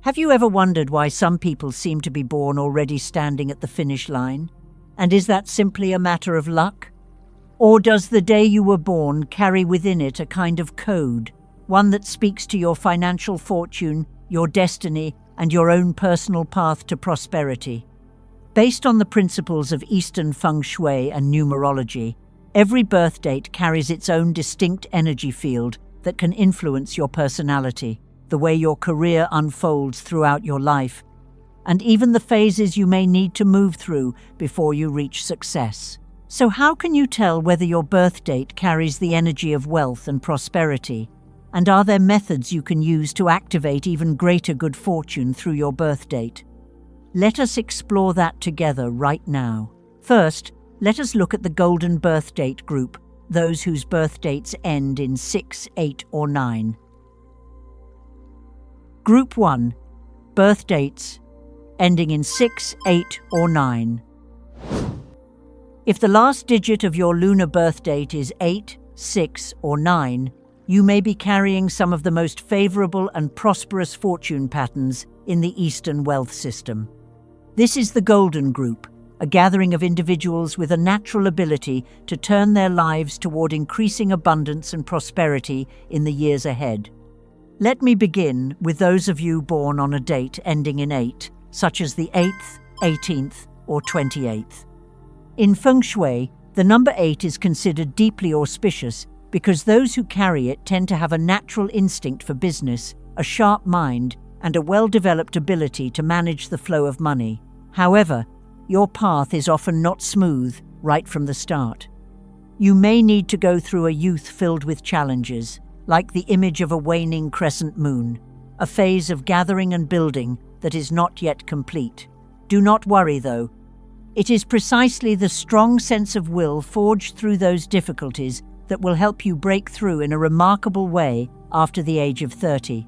Have you ever wondered why some people seem to be born already standing at the finish line? And is that simply a matter of luck? Or does the day you were born carry within it a kind of code, one that speaks to your financial fortune, your destiny, and your own personal path to prosperity? Based on the principles of Eastern feng shui and numerology, every birth date carries its own distinct energy field that can influence your personality, the way your career unfolds throughout your life, and even the phases you may need to move through before you reach success. So how can you tell whether your birth date carries the energy of wealth and prosperity? And are there methods you can use to activate even greater good fortune through your birth date? Let us explore that together right now. First, let us look at the golden birth date group, those whose birth dates end in 6, 8, or 9. Group 1. Birth dates ending in 6, 8, or 9. If the last digit of your lunar birth date is 8, 6, or 9, you may be carrying some of the most favorable and prosperous fortune patterns in the Eastern wealth system. This is the Golden Group, a gathering of individuals with a natural ability to turn their lives toward increasing abundance and prosperity in the years ahead. Let me begin with those of you born on a date ending in 8, such as the 8th, 18th, or 28th. In feng shui, the number 8 is considered deeply auspicious because those who carry it tend to have a natural instinct for business, a sharp mind, and a well-developed ability to manage the flow of money. However, your path is often not smooth right from the start. You may need to go through a youth filled with challenges, like the image of a waning crescent moon, a phase of gathering and building that is not yet complete. Do not worry, though. It is precisely the strong sense of will forged through those difficulties that will help you break through in a remarkable way after the age of 30.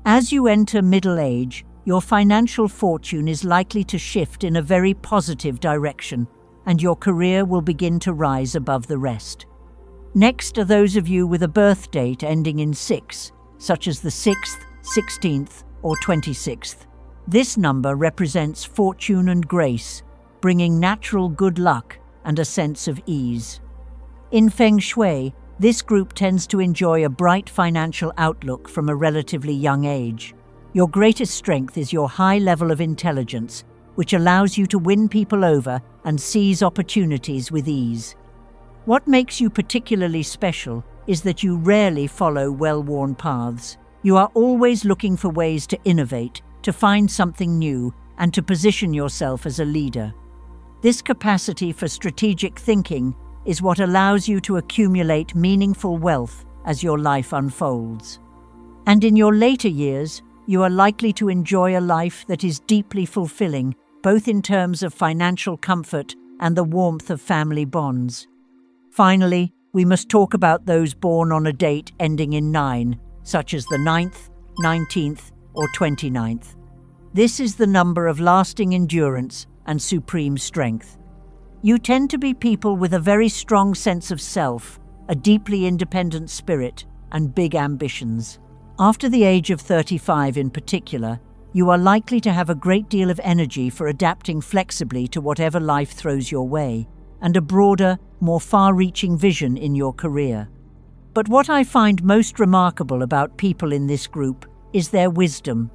As you enter middle age, your financial fortune is likely to shift in a very positive direction, and your career will begin to rise above the rest. Next are those of you with a birth date ending in 6, such as the 6th, 16th, or 26th. This number represents fortune and grace, bringing natural good luck and a sense of ease. In feng shui, this group tends to enjoy a bright financial outlook from a relatively young age. Your greatest strength is your high level of intelligence, which allows you to win people over and seize opportunities with ease. What makes you particularly special is that you rarely follow well-worn paths. You are always looking for ways to innovate, to find something new, and to position yourself as a leader. This capacity for strategic thinking is what allows you to accumulate meaningful wealth as your life unfolds. And in your later years, you are likely to enjoy a life that is deeply fulfilling, both in terms of financial comfort and the warmth of family bonds. Finally, we must talk about those born on a date ending in 9, such as the 9th, 19th, or 29th. This is the number of lasting endurance and supreme strength. You tend to be people with a very strong sense of self, a deeply independent spirit, and big ambitions. After the age of 35 in particular, you are likely to have a great deal of energy for adapting flexibly to whatever life throws your way, and a broader, more far-reaching vision in your career. But what I find most remarkable about people in this group is their wisdom,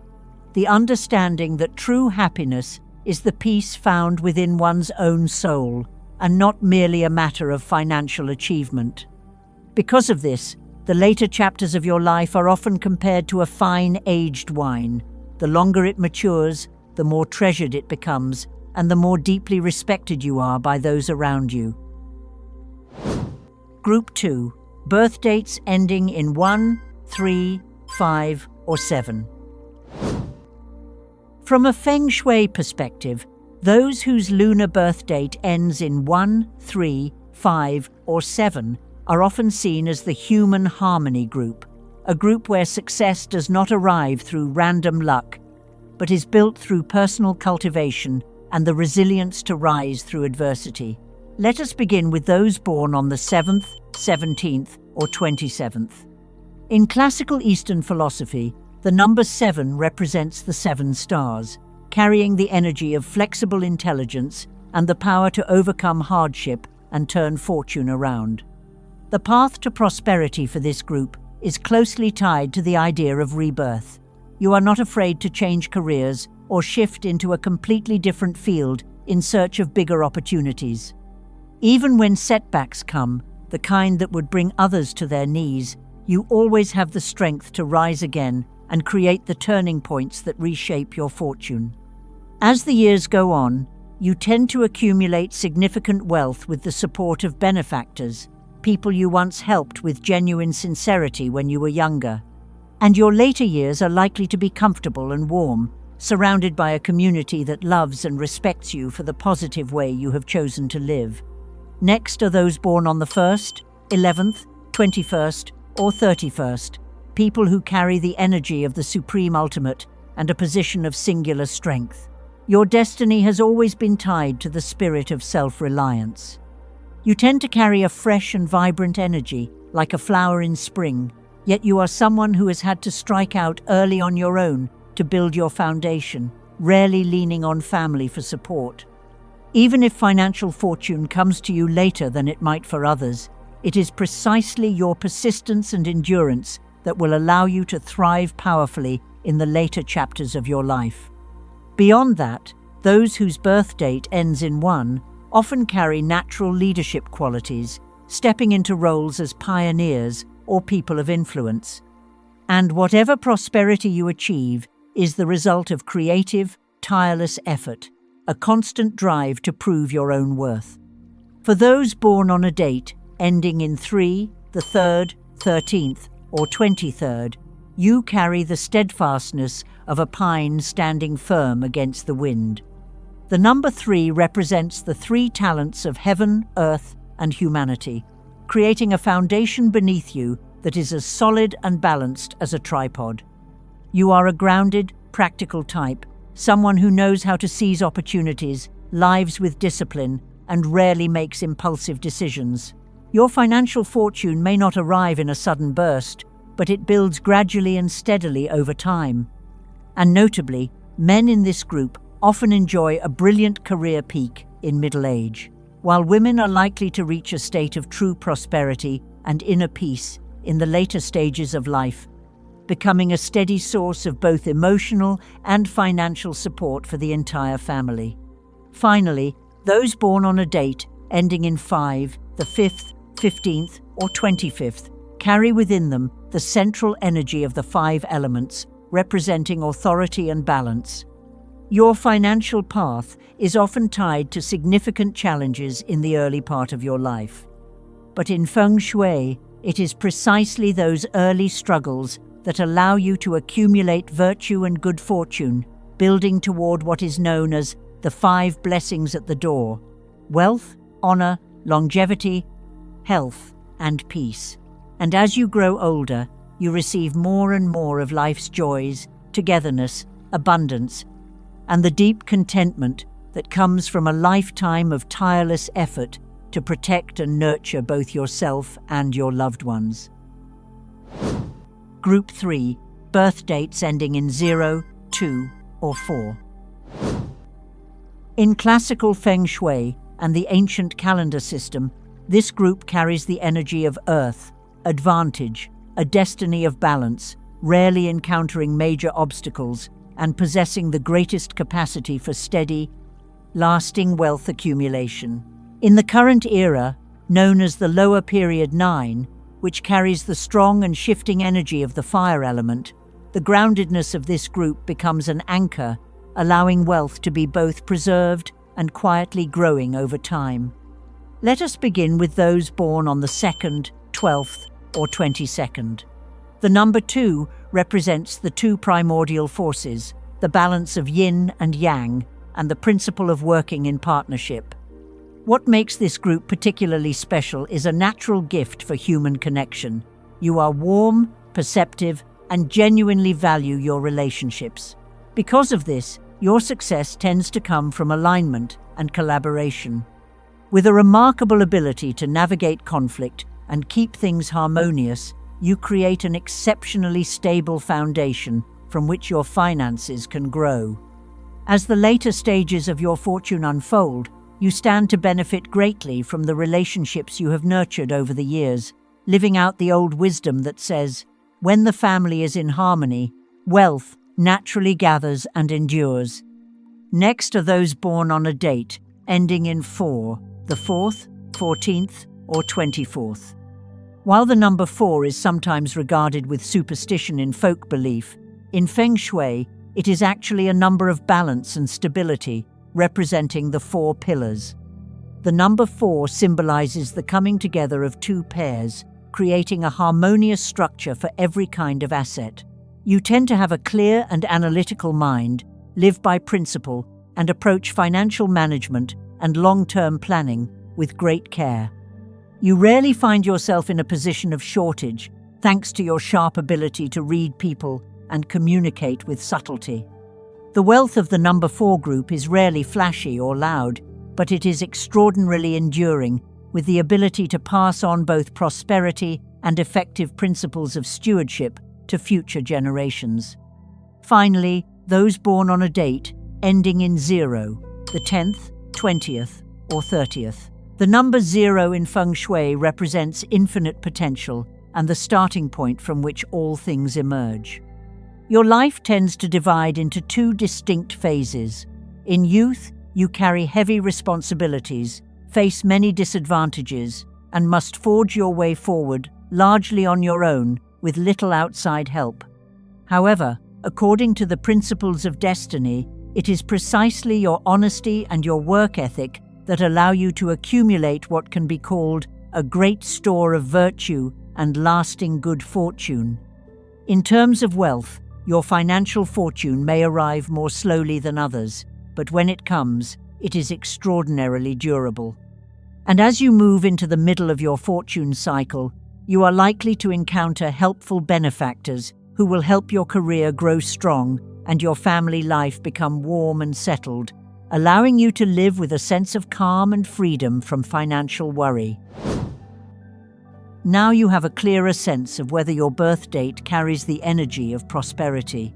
the understanding that true happiness is the peace found within one's own soul, and not merely a matter of financial achievement. Because of this, the later chapters of your life are often compared to a fine aged wine. The longer it matures, the more treasured it becomes, and the more deeply respected you are by those around you. Group 2. Birth dates ending in 1, 3, 5, or 7. From a feng shui perspective, those whose lunar birth date ends in 1, 3, 5, or 7 are often seen as the human harmony group, a group where success does not arrive through random luck, but is built through personal cultivation and the resilience to rise through adversity. Let us begin with those born on the 7th, 17th, or 27th. In classical Eastern philosophy, The number 7 represents the 7 stars, carrying the energy of flexible intelligence and the power to overcome hardship and turn fortune around. The path to prosperity for this group is closely tied to the idea of rebirth. You are not afraid to change careers or shift into a completely different field in search of bigger opportunities. Even when setbacks come, the kind that would bring others to their knees, you always have the strength to rise again and create the turning points that reshape your fortune. As the years go on, you tend to accumulate significant wealth with the support of benefactors, people you once helped with genuine sincerity when you were younger. And your later years are likely to be comfortable and warm, surrounded by a community that loves and respects you for the positive way you have chosen to live. Next are those born on the 1st, 11th, 21st, or 31st, people who carry the energy of the supreme ultimate and a position of singular strength. Your destiny has always been tied to the spirit of self-reliance. You tend to carry a fresh and vibrant energy, like a flower in spring, yet you are someone who has had to strike out early on your own to build your foundation, rarely leaning on family for support. Even if financial fortune comes to you later than it might for others, it is precisely your persistence and endurance that will allow you to thrive powerfully in the later chapters of your life. Beyond that, those whose birth date ends in 1 often carry natural leadership qualities, stepping into roles as pioneers or people of influence. And whatever prosperity you achieve is the result of creative, tireless effort, a constant drive to prove your own worth. For those born on a date ending in 3, the 3rd, 13th, or 23rd, you carry the steadfastness of a pine standing firm against the wind. The number 3 represents the 3 talents of heaven, earth, and humanity, creating a foundation beneath you that is as solid and balanced as a tripod. You are a grounded, practical type, someone who knows how to seize opportunities, lives with discipline, and rarely makes impulsive decisions. Your financial fortune may not arrive in a sudden burst, but it builds gradually and steadily over time. And notably, men in this group often enjoy a brilliant career peak in middle age, while women are likely to reach a state of true prosperity and inner peace in the later stages of life, becoming a steady source of both emotional and financial support for the entire family. Finally, those born on a date ending in 5, the 5th, 15th, or 25th, carry within them the central energy of the 5 elements, representing authority and balance. Your financial path is often tied to significant challenges in the early part of your life. But in feng shui, it is precisely those early struggles that allow you to accumulate virtue and good fortune, building toward what is known as the 5 blessings at the door: wealth, honor, longevity, health, and peace. And as you grow older, you receive more and more of life's joys, togetherness, abundance, and the deep contentment that comes from a lifetime of tireless effort to protect and nurture both yourself and your loved ones. Group 3, birth dates ending in 0, 2, or 4. In classical feng shui and the ancient calendar system, this group carries the energy of earth, advantage, a destiny of balance, rarely encountering major obstacles and possessing the greatest capacity for steady, lasting wealth accumulation. In the current era, known as the lower period 9, which carries the strong and shifting energy of the fire element, the groundedness of this group becomes an anchor, allowing wealth to be both preserved and quietly growing over time. Let us begin with those born on the 2nd, 12th, or 22nd. The number 2 represents the 2 primordial forces, the balance of yin and yang, and the principle of working in partnership. What makes this group particularly special is a natural gift for human connection. You are warm, perceptive, and genuinely value your relationships. Because of this, your success tends to come from alignment and collaboration. With a remarkable ability to navigate conflict and keep things harmonious, you create an exceptionally stable foundation from which your finances can grow. As the later stages of your fortune unfold, you stand to benefit greatly from the relationships you have nurtured over the years, living out the old wisdom that says, when the family is in harmony, wealth naturally gathers and endures. Next are those born on a date ending in 4, the 4th, 14th, or 24th. While the number 4 is sometimes regarded with superstition in folk belief, in feng shui, it is actually a number of balance and stability, representing the 4 pillars. The number 4 symbolizes the coming together of 2 pairs, creating a harmonious structure for every kind of asset. You tend to have a clear and analytical mind, live by principle, and approach financial management and long-term planning with great care. You rarely find yourself in a position of shortage, thanks to your sharp ability to read people and communicate with subtlety. The wealth of the number 4 group is rarely flashy or loud, but it is extraordinarily enduring, with the ability to pass on both prosperity and effective principles of stewardship to future generations. Finally, those born on a date ending in 0, the 10th, 20th, or 30th. The number 0 in feng shui represents infinite potential and the starting point from which all things emerge. Your life tends to divide into 2 distinct phases. In youth, you carry heavy responsibilities, face many disadvantages, and must forge your way forward largely on your own with little outside help. However, according to the principles of destiny, it is precisely your honesty and your work ethic that allow you to accumulate what can be called a great store of virtue and lasting good fortune. In terms of wealth, your financial fortune may arrive more slowly than others, but when it comes, it is extraordinarily durable. And as you move into the middle of your fortune cycle, you are likely to encounter helpful benefactors who will help your career grow strong and your family life become warm and settled, allowing you to live with a sense of calm and freedom from financial worry. Now you have a clearer sense of whether your birth date carries the energy of prosperity.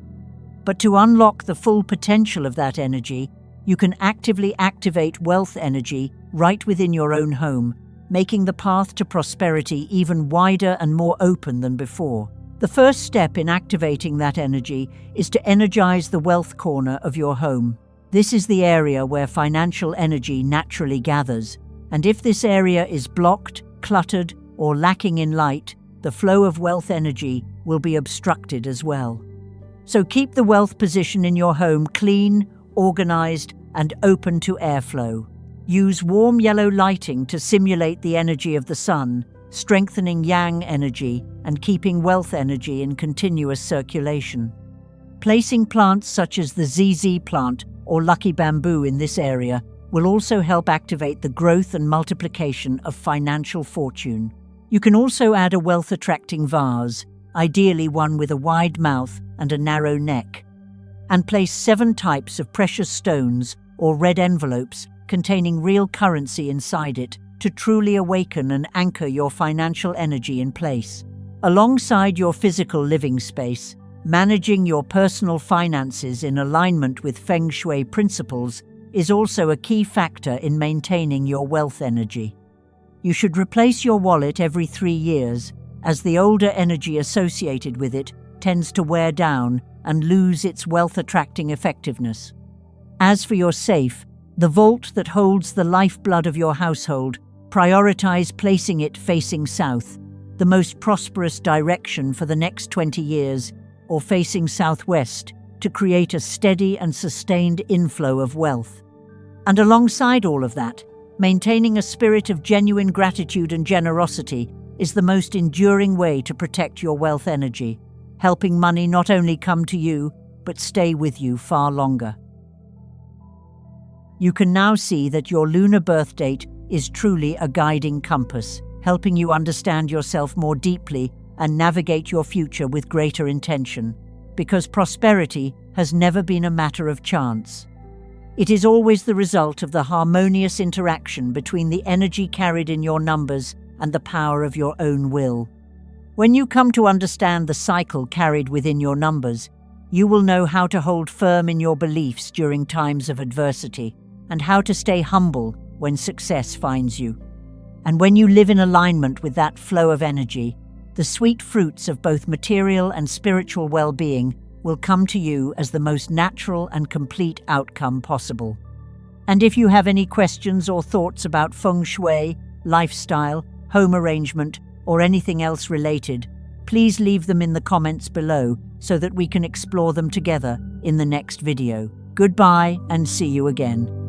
But to unlock the full potential of that energy, you can actively activate wealth energy right within your own home, making the path to prosperity even wider and more open than before. The first step in activating that energy is to energize the wealth corner of your home. This is the area where financial energy naturally gathers, and if this area is blocked, cluttered, or lacking in light, the flow of wealth energy will be obstructed as well. So keep the wealth position in your home clean, organized, and open to airflow. Use warm yellow lighting to simulate the energy of the sun, strengthening yang energy and keeping wealth energy in continuous circulation. Placing plants such as the ZZ plant or lucky bamboo in this area will also help activate the growth and multiplication of financial fortune. You can also add a wealth-attracting vase, ideally one with a wide mouth and a narrow neck, and place 7 types of precious stones or red envelopes containing real currency inside it to truly awaken and anchor your financial energy in place. Alongside your physical living space, managing your personal finances in alignment with feng shui principles is also a key factor in maintaining your wealth energy. You should replace your wallet every 3 years, as the older energy associated with it tends to wear down and lose its wealth-attracting effectiveness. As for your safe, the vault that holds the lifeblood of your household, prioritize placing it facing south, the most prosperous direction for the next 20 years, or facing southwest to create a steady and sustained inflow of wealth. And alongside all of that, maintaining a spirit of genuine gratitude and generosity is the most enduring way to protect your wealth energy, helping money not only come to you, but stay with you far longer. You can now see that your lunar birth date is truly a guiding compass, helping you understand yourself more deeply and navigate your future with greater intention, because prosperity has never been a matter of chance. It is always the result of the harmonious interaction between the energy carried in your numbers and the power of your own will. When you come to understand the cycle carried within your numbers, you will know how to hold firm in your beliefs during times of adversity and how to stay humble when success finds you. And when you live in alignment with that flow of energy, the sweet fruits of both material and spiritual well-being will come to you as the most natural and complete outcome possible. And if you have any questions or thoughts about feng shui, lifestyle, home arrangement, or anything else related, please leave them in the comments below so that we can explore them together in the next video. Goodbye and see you again.